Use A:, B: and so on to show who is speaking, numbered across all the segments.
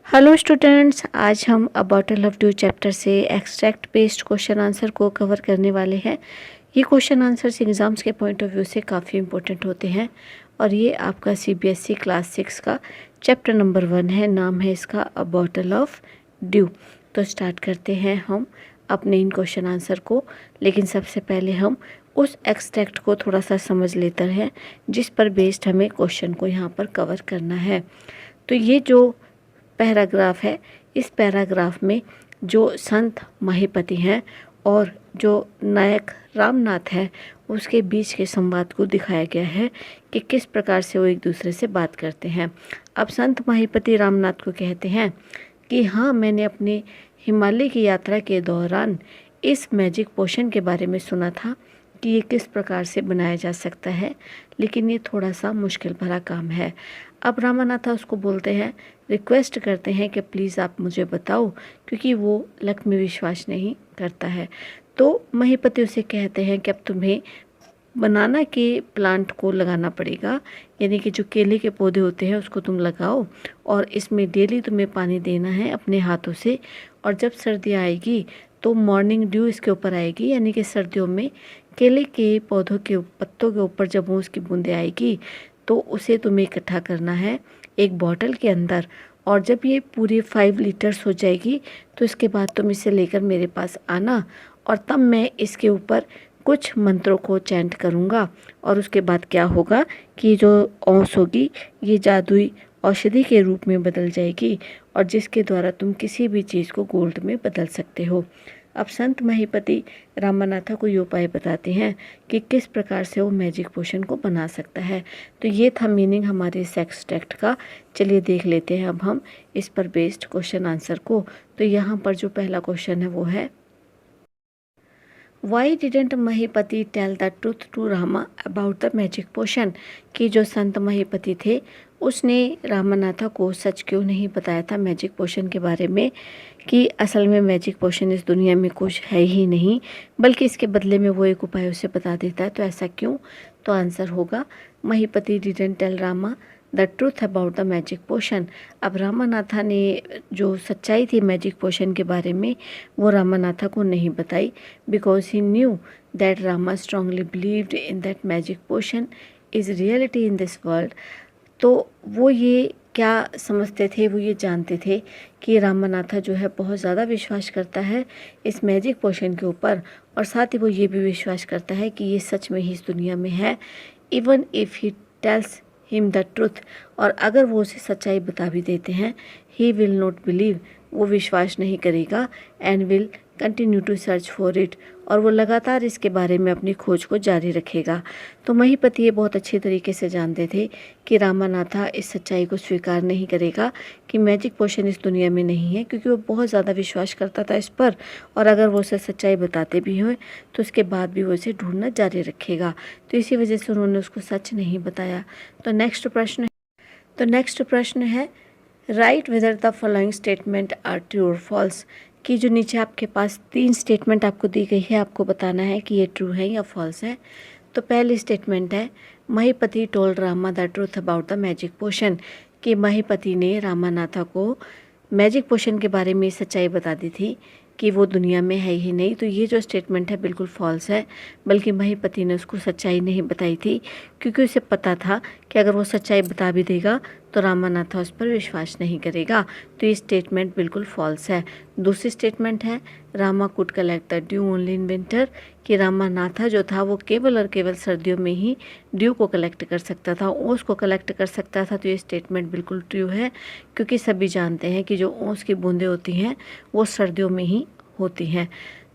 A: Hello students, आज हम अ bottle of due chapter से एक्सट्रैक्ट बेस्ड क्वेश्चन आंसर को कवर करने वाले हैं। ये क्वेश्चन आंसर्स एग्ज़ाम्स के पॉइंट ऑफ व्यू से काफ़ी इंपॉर्टेंट होते हैं और ये आपका सीबीएसई क्लास 6 का चैप्टर नंबर 1 है। नाम है इसका अ बॉटल ऑफ ड्यू। तो स्टार्ट करते हैं हम अपने इन क्वेश्चन आंसर को, लेकिन सबसे पहले हम उस एक्सट्रैक्ट को थोड़ा सा समझ लेते हैं जिस पर बेस्ड हमें क्वेश्चन को यहाँ पर कवर करना है। तो ये जो पैराग्राफ है, इस पैराग्राफ में जो संत महीपति हैं और जो नायक रामनाथ है उसके बीच के संवाद को दिखाया गया है कि किस प्रकार से वो एक दूसरे से बात करते हैं। अब संत महीपति रामनाथ को कहते हैं कि हाँ, मैंने अपने हिमालय की यात्रा के दौरान इस मैजिक पोशन के बारे में सुना था कि ये किस प्रकार से बनाया जा सकता है, लेकिन ये थोड़ा सा मुश्किल भरा काम है। अब रामानाथा उसको बोलते हैं, रिक्वेस्ट करते हैं कि प्लीज़ आप मुझे बताओ, क्योंकि वो लक में विश्वास नहीं करता है। तो महीपति उसे कहते हैं कि अब तुम्हें बनाना के प्लांट को लगाना पड़ेगा, यानी कि जो केले के पौधे होते हैं उसको तुम लगाओ और इसमें डेली तुम्हें पानी देना है अपने हाथों से। और जब सर्दी आएगी तो मॉर्निंग ड्यू इसके ऊपर आएगी, यानी कि सर्दियों में केले के पौधों के पत्तों के ऊपर जब वो उसकी बूंदें आएगी तो उसे तुम्हें इकट्ठा करना है एक बॉटल के अंदर। और जब ये पूरी 5 लीटर्स हो जाएगी तो इसके बाद तुम इसे लेकर मेरे पास आना और तब मैं इसके ऊपर कुछ मंत्रों को चैंट करूँगा। और उसके बाद क्या होगा कि जो औंस होगी ये जादुई औषधि के रूप में बदल जाएगी और जिसके द्वारा तुम किसी भी चीज़ को गोल्ड में बदल सकते हो। अब संत महीपति रामानाथा को ये उपाय बताते हैं कि किस प्रकार से वो मैजिक पोशन को बना सकता है। तो ये था मीनिंग हमारे इस एक्सट्रैक्ट का। चलिए देख लेते हैं अब हम इस पर बेस्ड क्वेश्चन आंसर को। तो यहाँ पर जो पहला क्वेश्चन है वो है, why didn't Mahipati tell the truth to Rama about the magic potion. कि जो संत महीपति थे उसने रामानाथा को सच क्यों नहीं बताया था मैजिक पोशन के बारे में, कि असल में मैजिक पोशन इस दुनिया में कुछ है ही नहीं, बल्कि इसके बदले में वो एक उपाय उसे बता देता है। तो ऐसा क्यों? तो आंसर होगा, Mahipati didn't tell Rama the truth about the magic potion. अब रामानाथा ने जो सच्चाई थी मैजिक पोशन के बारे में वो रामानाथा को नहीं बताई, because he knew that Rama strongly believed in that magic potion is reality in this world. तो वो ये क्या समझते थे, वो ये जानते थे कि रामानाथा जो है बहुत ज़्यादा विश्वास करता है इस मैजिक पोशन के ऊपर, और साथ ही वो ये भी विश्वास करता है कि ये सच में ही इस दुनिया में है। Even if he tells him the truth, और अगर वो उसे सच्चाई बता भी देते हैं, ही विल नॉट बिलीव, वो विश्वास नहीं करेगा, and will continue to search for it, और वो लगातार इसके बारे में अपनी खोज को जारी रखेगा। तो महीपति ये बहुत अच्छी तरीके से जानते थे कि रामानाथा इस सच्चाई को स्वीकार नहीं करेगा कि मैजिक पोशन इस दुनिया में नहीं है, क्योंकि वो बहुत ज़्यादा विश्वास करता था इस पर, और अगर वो उसे सच्चाई बताते भी हुए तो उसके बाद भी वो इसे ढूंढना जारी रखेगा। तो इसी वजह से उन्होंने उसको सच नहीं बताया। तो नेक्स्ट प्रश्न है, write whether the following statement are true और फॉल्स। कि जो नीचे आपके पास 3 स्टेटमेंट आपको दी गई है, आपको बताना है कि ये ट्रू है या फॉल्स है। तो पहली स्टेटमेंट है, Mahipati told Rama the truth about the magic potion. कि महीपति ने रामानाथा को मैजिक पोशन के बारे में सच्चाई बता दी थी कि वो दुनिया में है ही नहीं। तो ये जो स्टेटमेंट है बिल्कुल फॉल्स है, बल्कि महीपति ने उसको सच्चाई नहीं बताई थी, क्योंकि उसे पता था कि अगर वो सच्चाई बता भी देगा तो रामानाथा उस पर विश्वास नहीं करेगा। तो ये स्टेटमेंट बिल्कुल फॉल्स है। दूसरी स्टेटमेंट है, Rama could collect the due only in winter. कि रामानाथा जो था वो केवल और केवल सर्दियों में ही ड्यू को कलेक्ट कर सकता था, ओस को कलेक्ट कर सकता था। तो ये स्टेटमेंट बिल्कुल ट्रू है, क्योंकि सभी जानते हैं कि जो ओस की बूंदें होती हैं वो सर्दियों में ही होती हैं।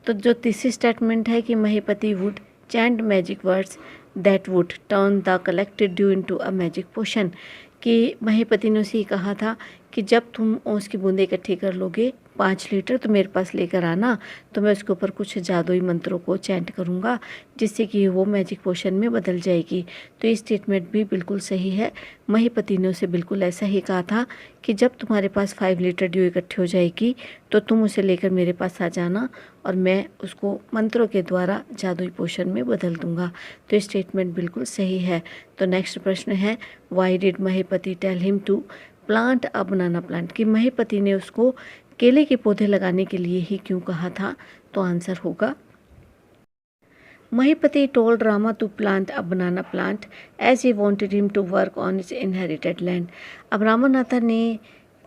A: तो जो तीसरी स्टेटमेंट है कि Mahipati would chant magic words that would turn the collected dew into a magic potion. कि महीपति ने उसे कहा था कि जब तुम ओस की बूंदें इकट्ठी कर लोगे 5 लीटर तो मेरे पास लेकर आना, तो मैं उसके ऊपर कुछ जादुई मंत्रों को चैंट करूँगा जिससे कि वो मैजिक पोशन में बदल जाएगी। तो ये स्टेटमेंट भी बिल्कुल सही है। महीपति ने उसे बिल्कुल ऐसा ही कहा था कि जब तुम्हारे पास 5 लीटर ड्यू इकट्ठी हो जाएगी तो तुम उसे लेकर मेरे पास आ जाना और मैं उसको मंत्रों के द्वारा जादुई पोशन में बदल दूंगा। तो ये स्टेटमेंट बिल्कुल सही है। तो नेक्स्ट प्रश्न है, why did Mahipati tell him to plant a banana plant, कि महीपति ने उसको केले के पौधे लगाने के लिए ही क्यों कहा था? तो आंसर होगा Mahipati told Rama to plant a banana plant as he wanted him to work on his inherited land. अब रामानाथा ने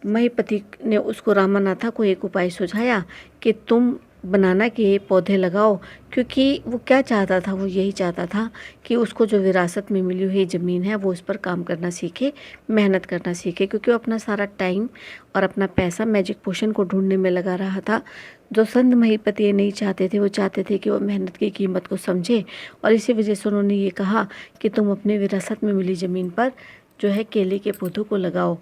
A: महीपति ने उसको रामानाथा को एक उपाय सुझाया कि तुम बनाना के पौधे लगाओ, क्योंकि वो क्या चाहता था, वो यही चाहता था कि उसको जो विरासत में मिली हुई ज़मीन है वो उस पर काम करना सीखे, मेहनत करना सीखे, क्योंकि वो अपना सारा टाइम और अपना पैसा मैजिक पोशन को ढूंढने में लगा रहा था। जो संत महीपति ये नहीं चाहते थे, वो चाहते थे कि वो मेहनत की कीमत को समझे, और इसी वजह से उन्होंने ये कहा कि तुम अपने विरासत में मिली ज़मीन पर जो है केले के पौधों को लगाओ।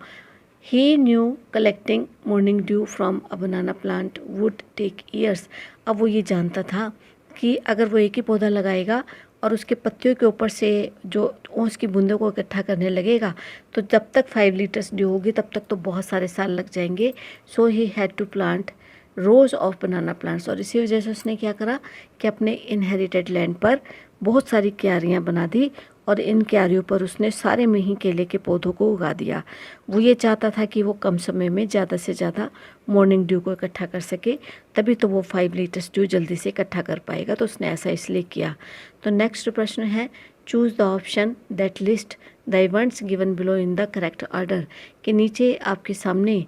A: He knew collecting morning dew from a banana plant would take years. अब वो ये जानता था कि अगर वो एक ही पौधा लगाएगा और उसके पत्तियों के ऊपर से जो ओस की बूंदों को इकट्ठा करने लगेगा, तो जब तक 5 लीटर्स ड्यू होगी तब तक तो बहुत सारे साल लग जाएंगे। So he had to plant rows of banana plants, और इसी वजह से उसने क्या करा कि अपने इनहेरिटेड लैंड पर बहुत सारी क्यारियाँ बना दी, और इन क्यारियों पर उसने सारे में ही केले के पौधों को उगा दिया। वो ये चाहता था कि वो कम समय में ज़्यादा से ज़्यादा मॉर्निंग ड्यू को इकट्ठा कर सके, तभी तो वो 5 लीटर्स ड्यू जल्दी से इकट्ठा कर पाएगा, तो उसने ऐसा इसलिए किया। तो नेक्स्ट प्रश्न है, choose the option that list the events given below in the correct order. के नीचे आपके सामने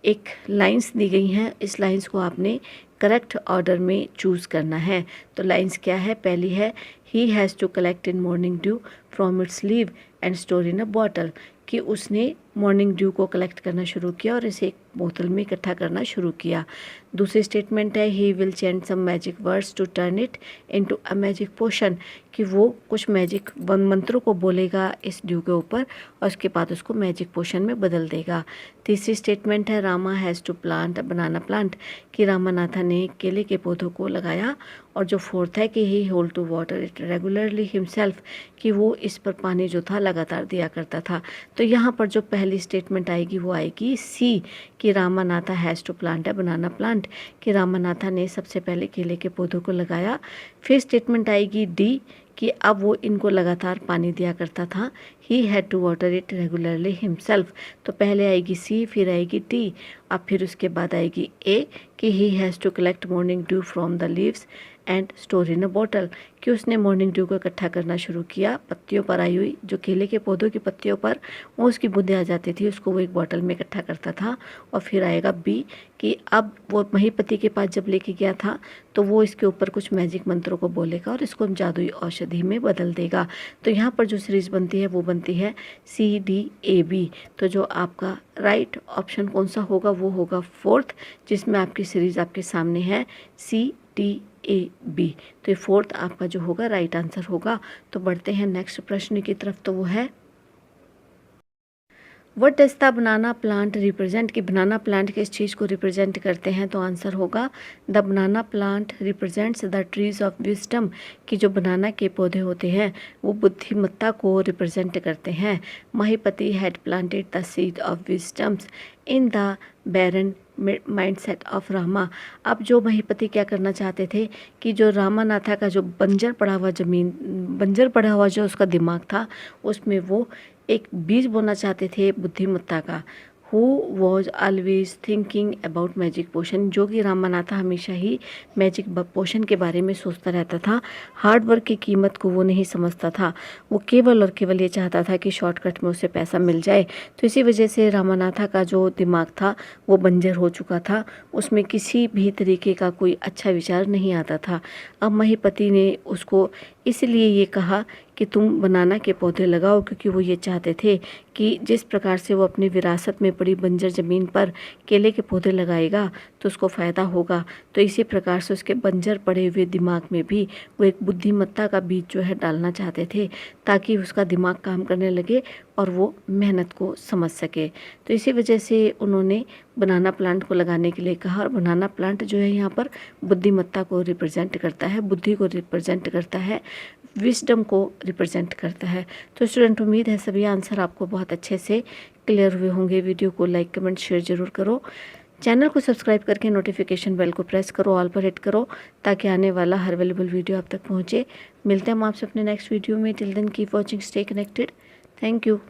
A: एक लाइंस दी गई हैं, इस लाइंस को आपने करेक्ट ऑर्डर में चूज़ करना है। तो लाइंस क्या है? पहली है, he has to collect in morning dew from its leave and store in a bottle, कि उसने मॉर्निंग ड्यू को कलेक्ट करना शुरू किया और इसे एक बोतल में इकट्ठा करना शुरू किया। दूसरी स्टेटमेंट है, he will chant some magic words to turn it into a magic potion, कि वो कुछ मैजिक मंत्रों को बोलेगा इस ड्यू के ऊपर और उसके बाद उसको मैजिक पोशन में बदल देगा। तीसरी स्टेटमेंट है, Rama has to plant a banana plant, कि रामानाथा ने केले के पौधों को लगाया। और जो फोर्थ है कि he had to water it regularly himself, कि वो इस पर पानी जो था लगातार दिया करता था। तो यहाँ पर जो पहली स्टेटमेंट आएगी वो आएगी सी, कि Ramanatha has to plant a banana plant, कि रामानाथा ने सबसे पहले केले के पौधों को लगाया। फिर स्टेटमेंट आएगी डी, कि अब वो इनको लगातार पानी दिया करता था, he had to water it regularly himself. तो पहले आएगी सी, फिर आएगी डी, अब फिर उसके बाद आएगी ए, कि he has to collect morning dew from the leaves and store in a bottle, कि उसने मॉर्निंग ड्यू को इकट्ठा करना शुरू किया। पत्तियों पर आई हुई जो केले के पौधों की पत्तियों पर वो उसकी बूंदें आ जाती थी, उसको वो एक बॉटल में इकट्ठा करता था। और फिर आएगा बी, कि अब वो महीपति के पास जब लेके गया था तो वो इसके ऊपर कुछ मैजिक मंत्रों को बोलेगा और इसको जादुई औषधि में बदल देगा। तो यहाँ पर जो सीरीज बनती है वो बनती है सी डी ए बी। तो जो आपका राइट ऑप्शन कौन सा होगा वो होगा फोर्थ, जिसमें आपकी सीरीज आपके सामने है सी डी ए बी। तो ये फोर्थ आपका जो होगा राइट आंसर होगा। तो बढ़ते हैं नेक्स्ट प्रश्न की तरफ, तो वो है, what does the banana plant represent, कि बनाना प्लांट किस चीज़ को रिप्रेजेंट करते हैं? तो आंसर होगा the banana plant represents the trees of wisdom, कि जो बनाना के पौधे होते हैं वो बुद्धिमत्ता को रिप्रेजेंट करते हैं। Mahipati had planted the seed of wisdoms in the barren mindset of Rama. अब जो महीपति क्या करना चाहते थे कि जो रामानाथा का जो बंजर पड़ा हुआ जो उसका दिमाग था उसमें वो एक बीज बोना चाहते थे बुद्धिमत्ता का। Who was always thinking about magic potion, जो कि रामानाथा हमेशा ही मैजिक पोशन के बारे में सोचता रहता था। हार्ड वर्क की कीमत को वो नहीं समझता था, वो केवल और केवल ये चाहता था कि शॉर्टकट में उसे पैसा मिल जाए। तो इसी वजह से रामानाथा का जो दिमाग था वो बंजर हो चुका था, उसमें किसी भी तरीके का कोई अच्छा विचार नहीं आता था। अब महीपति ने उसको इसलिए ये कहा कि तुम बनाना के पौधे लगाओ, क्योंकि वो ये चाहते थे कि जिस प्रकार से वो अपनी विरासत में पड़ी बंजर ज़मीन पर केले के पौधे लगाएगा तो उसको फ़ायदा होगा। तो इसी प्रकार से उसके बंजर पड़े हुए दिमाग में भी वो एक बुद्धिमत्ता का बीज जो है डालना चाहते थे, ताकि उसका दिमाग काम करने लगे और वो मेहनत को समझ सके। तो इसी वजह से उन्होंने बनाना प्लांट को लगाने के लिए कहा। और बनाना प्लांट जो है यहाँ पर बुद्धिमत्ता को रिप्रेजेंट करता है, बुद्धि को रिप्रेजेंट करता है, विजडम को रिप्रेजेंट करता है। तो स्टूडेंट, उम्मीद है सभी आंसर आपको बहुत अच्छे से क्लियर हुए होंगे। वीडियो को लाइक कमेंट शेयर ज़रूर करो, चैनल को सब्सक्राइब करके नोटिफिकेशन बेल को प्रेस करो, ऑल पर हिट करो, ताकि आने वाला हर अवेलेबल वीडियो आप तक पहुँचे। मिलते हैं हम आपसे अपने नेक्स्ट वीडियो में। Till then keep watching, stay connected. Thank you.